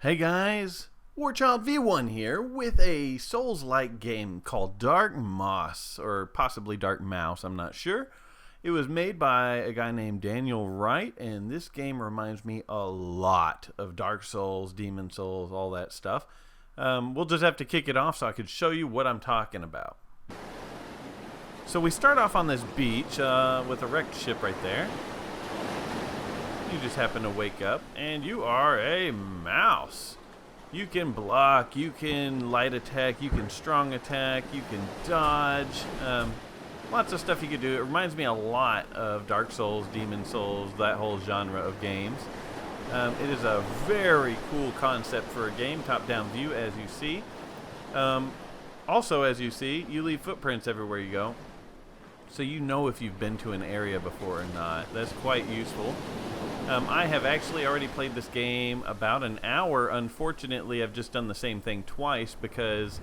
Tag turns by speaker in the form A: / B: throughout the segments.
A: Hey guys, Warchild V1 here with a Souls-like game called DarkMaus, or possibly DarkMaus, I'm not sure. It was made by a guy named Daniel Wright, and this game reminds me a lot of Dark Souls, Demon Souls, all that stuff. We'll just have to kick it off so I could show you what I'm talking about. So we start off on this beach with a wrecked ship right there. You just happen to wake up and you are a mouse. You can block, you can light attack, you can strong attack, you can dodge. Lots of stuff you can do. It reminds me a lot of Dark Souls, Demon Souls, that whole genre of games. It is a very cool concept for a game, top-down view as you see. Also, as you see, you leave footprints everywhere you go, so you know if you've been to an area before or not. That's quite useful. I have actually already played this game about an hour. Unfortunately, I've just done the same thing twice because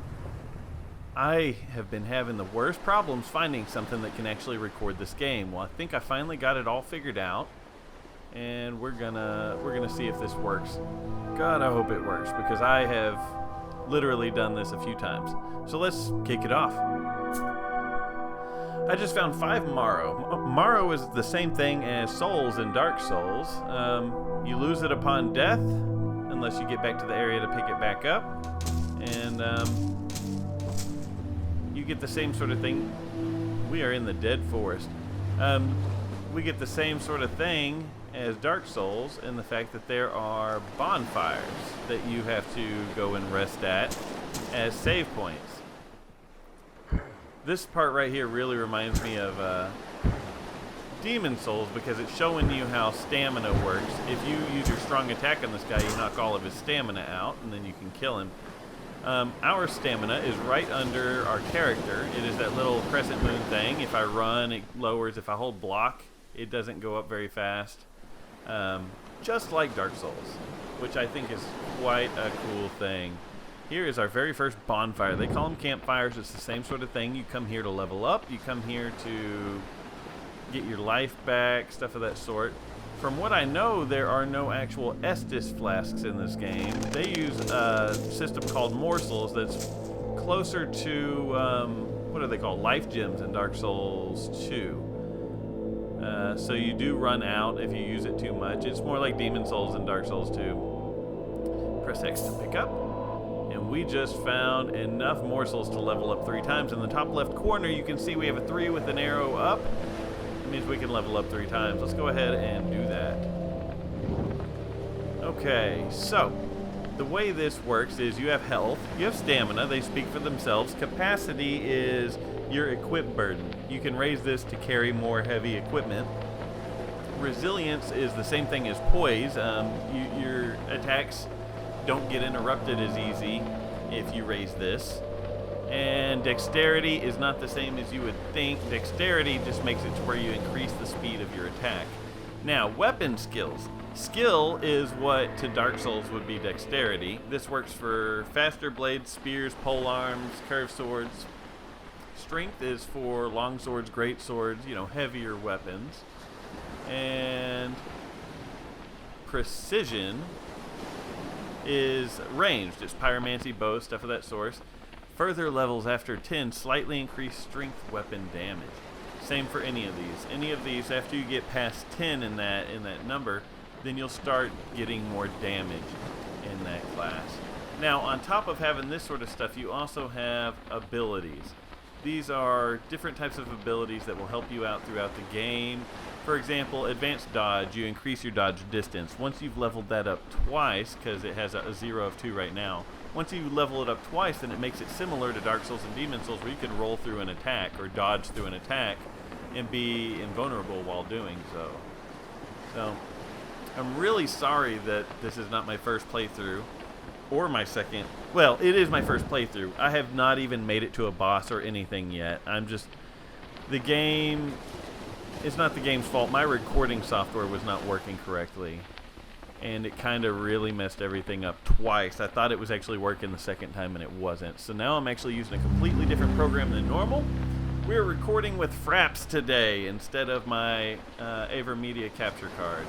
A: I have been having the worst problems finding something that can actually record this game. Well, I think I finally got it all figured out, and we're gonna see if this works. God, I hope it works because I have literally done this a few times. So let's kick it off. I just found 5 Marrow. Marrow is the same thing as Souls in Dark Souls. You lose it upon death, unless you get back to the area to pick it back up. And you get the same sort of thing. We are in the Dead Forest. We get the same sort of thing as Dark Souls in the fact that there are bonfires that you have to go and rest at as save points. This part right here really reminds me of Demon Souls because it's showing you how stamina works. If you use your strong attack on this guy, you knock all of his stamina out, and then you can kill him. Our stamina is right under our character. It is that little crescent moon thing. If I run, it lowers. If I hold block, it doesn't go up very fast. Just like Dark Souls, which I think is quite a cool thing. Here is our very first bonfire. They call them campfires. It's the same sort of thing. You come here to level up. You come here to get your life back, stuff of that sort. From what I know, there are no actual Estus flasks in this game. They use a system called morsels that's closer to, what are they called? Life gems in Dark Souls 2. So you do run out if you use it too much. It's more like Demon Souls in Dark Souls 2. Press X to pick up. And we just found enough morsels to level up 3 times. In the top left corner, you can see we have a 3 with an arrow up. That means we can level up 3 times. Let's go ahead and do that. Okay, so the way this works is you have health, you have stamina, they speak for themselves. Capacity is your equip burden. You can raise this to carry more heavy equipment. Resilience is the same thing as poise. Your attacks don't get interrupted as easy if you raise this. And dexterity is not the same as you would think. Dexterity just makes it to where you increase the speed of your attack. Now, weapon skills. Skill is what to Dark Souls would be dexterity. This works for faster blades, spears, pole arms, curved swords. Strength is for long swords, great swords, heavier weapons. And precision is ranged. It's pyromancy, bow, stuff of that sort. Further levels after 10 slightly increase strength weapon damage. Same for any of these. Any of these, after you get past 10 in that number, then you'll start getting more damage in that class. Now, on top of having this sort of stuff, you also have abilities. These are different types of abilities that will help you out throughout the game. For example, advanced dodge, you increase your dodge distance. Once you've leveled that up twice, because it has a 0 of 2 right now, once you level it up twice, then it makes it similar to Dark Souls and Demon Souls, where you can roll through an attack or dodge through an attack and be invulnerable while doing so. So, I'm really sorry that this is not my first playthrough, or my second. Well, it is my first playthrough. I have not even made it to a boss or anything yet. The game, it's not the game's fault. My recording software was not working correctly, and it kind of really messed everything up twice. I thought it was actually working the second time, and it wasn't. So now I'm actually using a completely different program than normal. We're recording with Fraps today instead of my AverMedia capture card.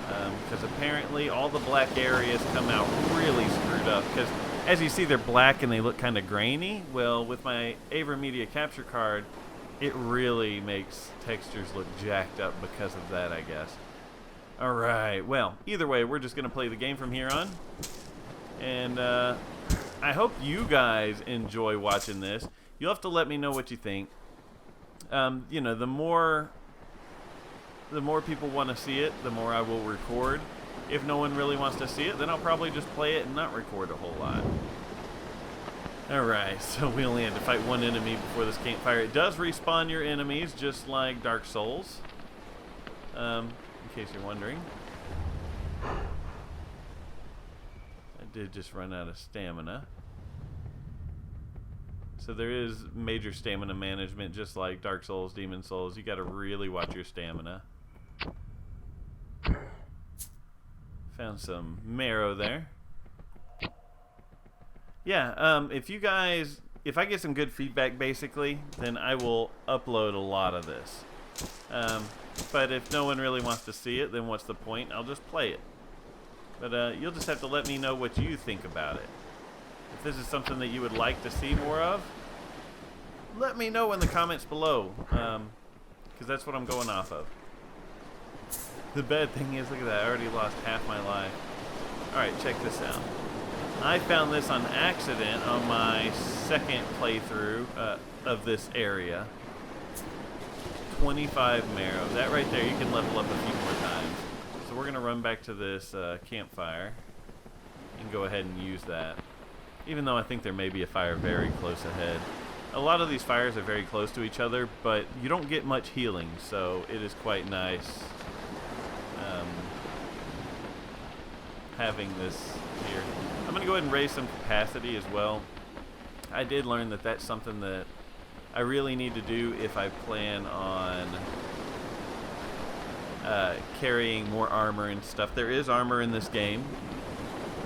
A: because apparently all the black areas come out really screwed up. Because as you see, they're black and they look kind of grainy. Well, with my Aver Media capture card, it really makes textures look jacked up because of that, I guess. All right. Well, either way, we're just gonna play the game from here on, and I hope you guys enjoy watching this. You'll have to let me know what you think. You know, the more people want to see it, the more I will record. If no one really wants to see it, then I'll probably just play it and not record a whole lot. Alright, so we only had to fight one enemy before this campfire. It does respawn your enemies, just like Dark Souls. In case you're wondering. I did just run out of stamina. So there is major stamina management, just like Dark Souls, Demon Souls. You gotta really watch your stamina. Found some marrow there. Yeah, if I get some good feedback, basically, then I will upload a lot of this. But if no one really wants to see it, then what's the point? I'll just play it. But you'll just have to let me know what you think about it. If this is something that you would like to see more of, let me know in the comments below, because that's what I'm going off of. The bad thing is, look at that, I already lost half my life. Alright, check this out. I found this on accident on my second playthrough of this area. 25 marrow. That right there, you can level up a few more times. So we're going to run back to this campfire and go ahead and use that. Even though I think there may be a fire very close ahead. A lot of these fires are very close to each other, but you don't get much healing, so it is quite nice having this here. I'm going to go ahead and raise some capacity as well. I did learn that that's something that I really need to do if I plan on carrying more armor and stuff. There is armor in this game,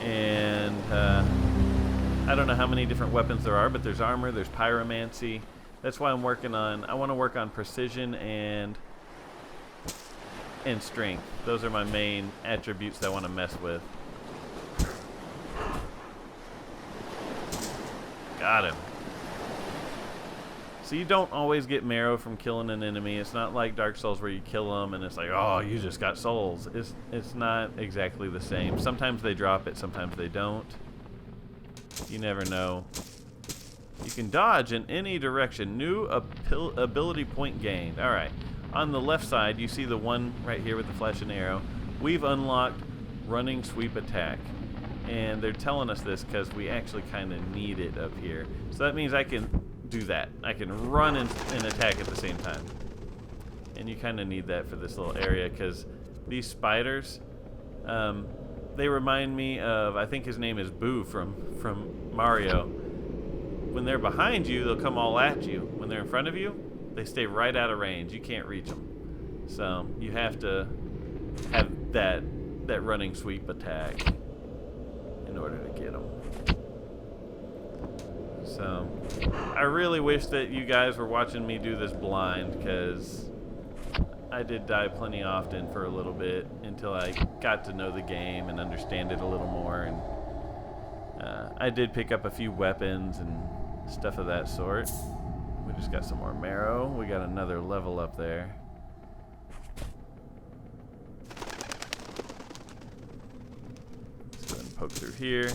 A: and I don't know how many different weapons there are, but there's armor, there's pyromancy. That's why I want to work on precision and strength. Those are my main attributes that I want to mess with. Got him. So you don't always get marrow from killing an enemy. It's not like Dark Souls where you kill them and it's like, oh, you just got souls. It's not exactly the same. Sometimes they drop it, sometimes they don't. You never know. You can dodge in any direction. New ability point gained. Alright. On the left side, you see the one right here with the flash and arrow. We've unlocked running sweep attack. And they're telling us this because we actually kind of need it up here. So that means I can do that. I can run and attack at the same time. And you kind of need that for this little area because these spiders, they remind me of, I think his name is Boo from Mario. When they're behind you, they'll come all at you. When they're in front of you, they stay right out of range. You can't reach them. So you have to have that running sweep attack in order to get them. So I really wish that you guys were watching me do this blind, because I did die plenty often for a little bit until I got to know the game and understand it a little more. And I did pick up a few weapons and stuff of that sort. We just got some more marrow. We got another level up there. Let's go ahead and poke through here.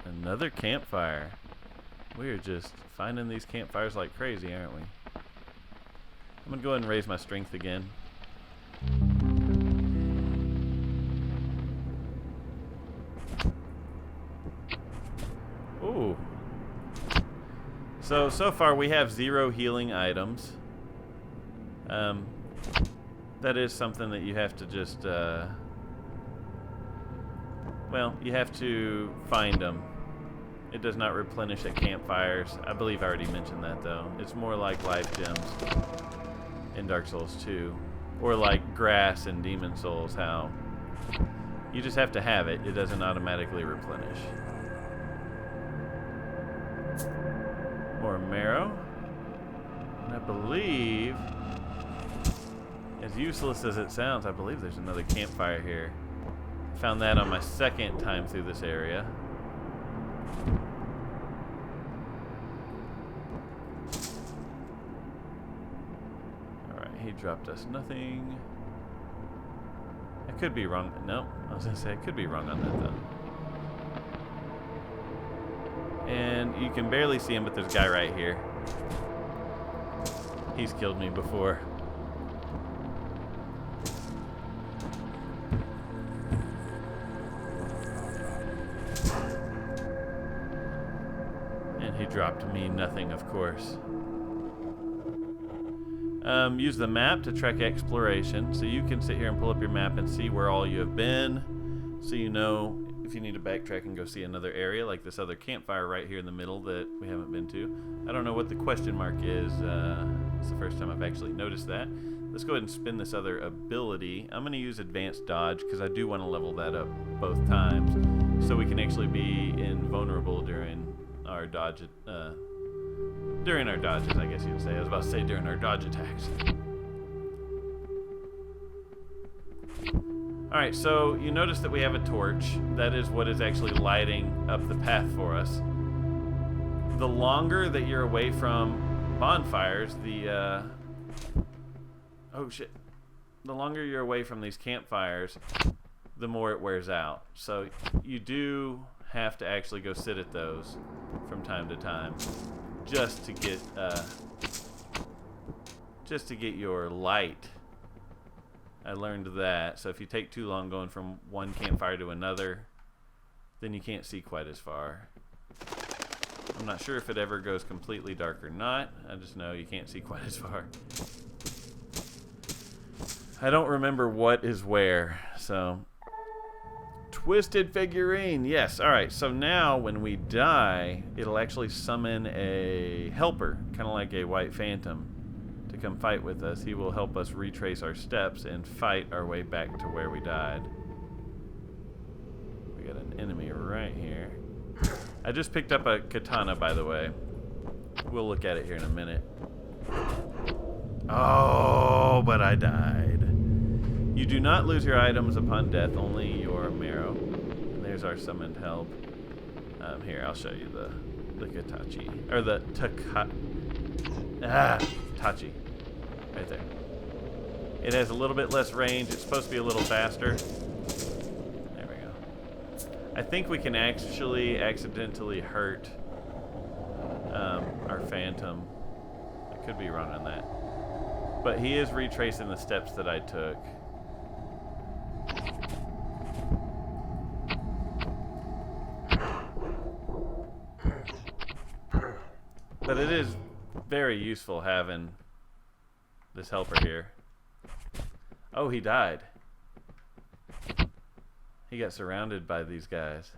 A: Another campfire. We are just finding these campfires like crazy, aren't we? I'm gonna go ahead and raise my strength again. Ooh. So far we have 0 healing items. That is something that you have to just, well, you have to find them. It does not replenish at campfires. I believe I already mentioned that, though. It's more like life gems in Dark Souls 2. Or like grass in Demon Souls, how you just have to have it. It doesn't automatically replenish. More marrow. And I believe As useless as it sounds, I believe there's another campfire here. Found that on my second time through this area. Alright, he dropped us nothing. I could be wrong. No, I was going to say I could be wrong on that, though. And you can barely see him, but there's a guy right here. He's killed me before. And he dropped me nothing, of course. Use the map to track exploration, so you can sit here and pull up your map and see where all you have been, so you know if you need to backtrack and go see another area, like this other campfire right here in the middle that we haven't been to. I don't know what the question mark is. It's the first time I've actually noticed that. Let's go ahead and spin this other ability. I'm going to use advanced dodge because I do want to level that up both times, so we can actually be invulnerable during our dodge. During our dodges, I guess you'd say. I was about to say during our dodge attacks. Alright, so you notice that we have a torch. That is what is actually lighting up the path for us. The longer that you're away from bonfires, oh shit. The longer you're away from these campfires, the more it wears out. So you do have to actually go sit at those from time to time. Just to get your light. I learned that. So if you take too long going from one campfire to another, then you can't see quite as far. I'm not sure if it ever goes completely dark or not. I just know you can't see quite as far. I don't remember what is where, so... Twisted figurine, yes. Alright, so now when we die, it'll actually summon a helper, kind of like a white phantom, to come fight with us. He will help us retrace our steps and fight our way back to where we died. We got an enemy right here. I just picked up a katana, by the way. We'll look at it here in a minute. Oh, but I died. You do not lose your items upon death, only your marrow. And there's our summoned help. Here, I'll show you the Katachi. Or the Tachi. Right there. It has a little bit less range. It's supposed to be a little faster. There we go. I think we can actually accidentally hurt our phantom. I could be wrong on that. But he is retracing the steps that I took. But it is very useful having this helper here. Oh, he died. He got surrounded by these guys.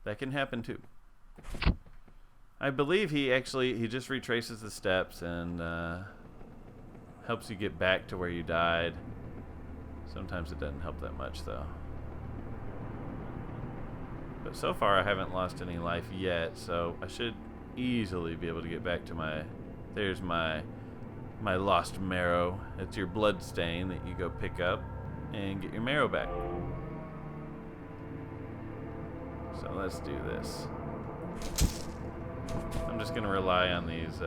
A: That can happen too. I believe he just retraces the steps and helps you get back to where you died. Sometimes it doesn't help that much though. But so far I haven't lost any life yet, so I should easily be able to get back to there's my lost marrow. It's your blood stain that you go pick up and get your marrow back. So let's do this. I'm just gonna rely on these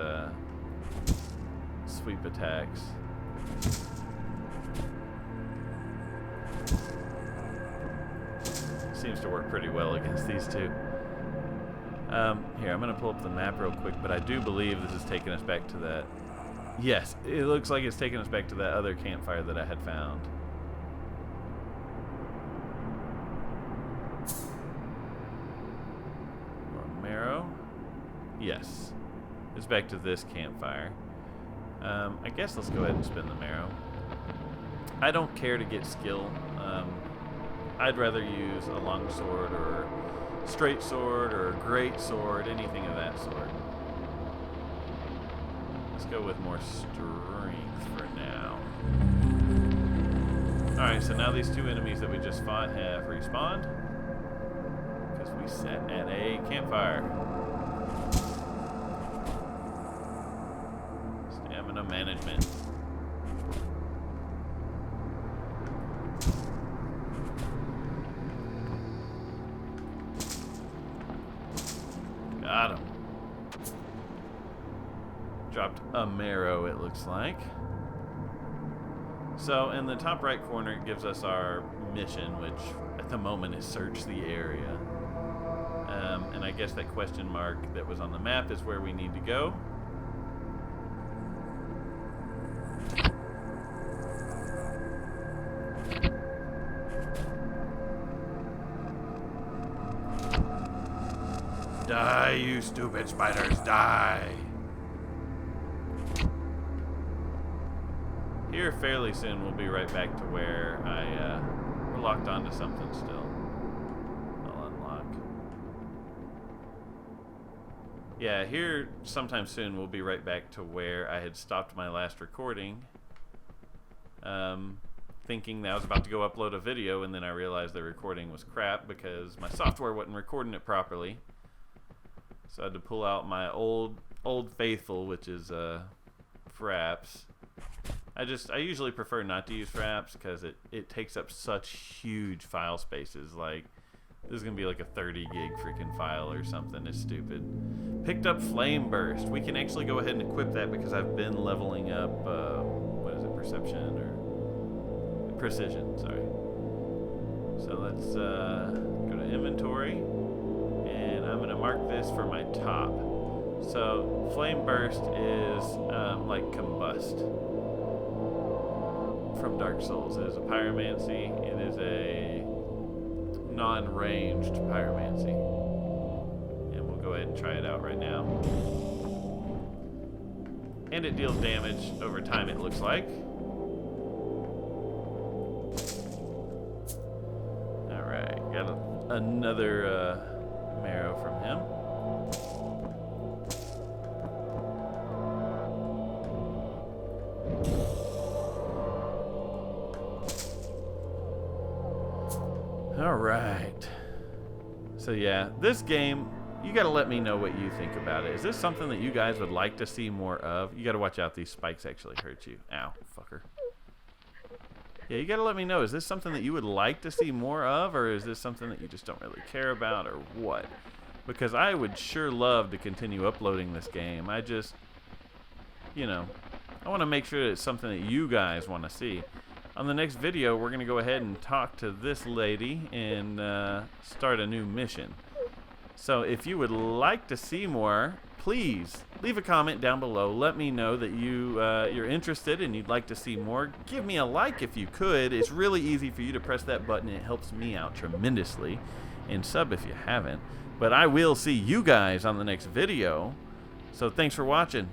A: sweep attacks. Seems to work pretty well against these two. Here, I'm going to pull up the map real quick, but I do believe this is taking us back to that. Yes, it looks like it's taking us back to that other campfire that I had found. More marrow. Yes. It's back to this campfire. I guess let's go ahead and spin the marrow. I don't care to get skill. I'd rather use a long sword or straight sword or great sword, anything of that sort. Let's go with more strength for now. Alright, so now these two enemies that we just fought have respawned because we sat at a campfire. Stamina management. Got him. Dropped a marrow, it looks like. So in the top right corner, it gives us our mission, which at the moment is search the area. And I guess that question mark that was on the map is where we need to go. Die, you stupid spiders, die! Here fairly soon we'll be right back to where we're locked onto something still. I'll unlock. Yeah, here sometime soon we'll be right back to where I had stopped my last recording. Thinking that I was about to go upload a video, and then I realized the recording was crap because my software wasn't recording it properly. So I had to pull out my old faithful, which is Fraps. I usually prefer not to use Fraps because it takes up such huge file spaces. Like, this is gonna be like a 30 gig freaking file or something. It's stupid. Picked up Flame Burst. We can actually go ahead and equip that because I've been leveling up what is it, perception or precision, sorry. So let's go to inventory, and I'm gonna mark this for my top. So Flame Burst is like Combust from Dark Souls. It is a pyromancy. It is a non-ranged pyromancy. And we'll go ahead and try it out right now. And it deals damage over time, it looks like. Alright, got another marrow from him. Alright. So yeah, this game, you gotta let me know what you think about it. Is this something that you guys would like to see more of? You gotta watch out, these spikes actually hurt you. Ow, fucker. Yeah, you gotta let me know. Is this something that you would like to see more of, or is this something that you just don't really care about, or what? Because I would sure love to continue uploading this game. I just, you know, I want to make sure that it's something that you guys want to see. On the next video, we're going to go ahead and talk to this lady and start a new mission. So if you would like to see more, please leave a comment down below. Let me know that you're interested and you'd like to see more. Give me a like if you could. It's really easy for you to press that button. It helps me out tremendously. And sub if you haven't. But I will see you guys on the next video. So thanks for watching.